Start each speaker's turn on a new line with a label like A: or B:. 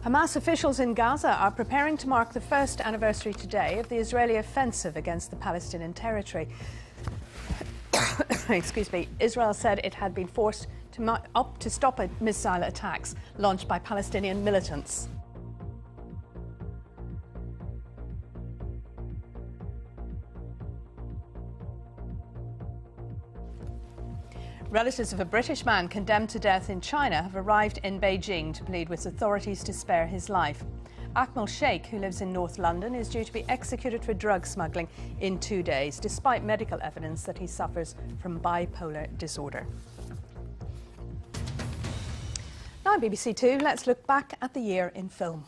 A: Hamas officials in Gaza are preparing to mark the first anniversary today of the Israeli offensive against the Palestinian territory. Excuse me. Israel said it had been forced to stop missile attacks launched by Palestinian militants. Relatives of a British man condemned to death in China have arrived in Beijing to plead with authorities to spare his life. Akmal Sheikh, who lives in North London, is due to be executed for drug smuggling in 2 days, despite medical evidence that he suffers from bipolar disorder. Now, BBC Two, let's look back at the year in film.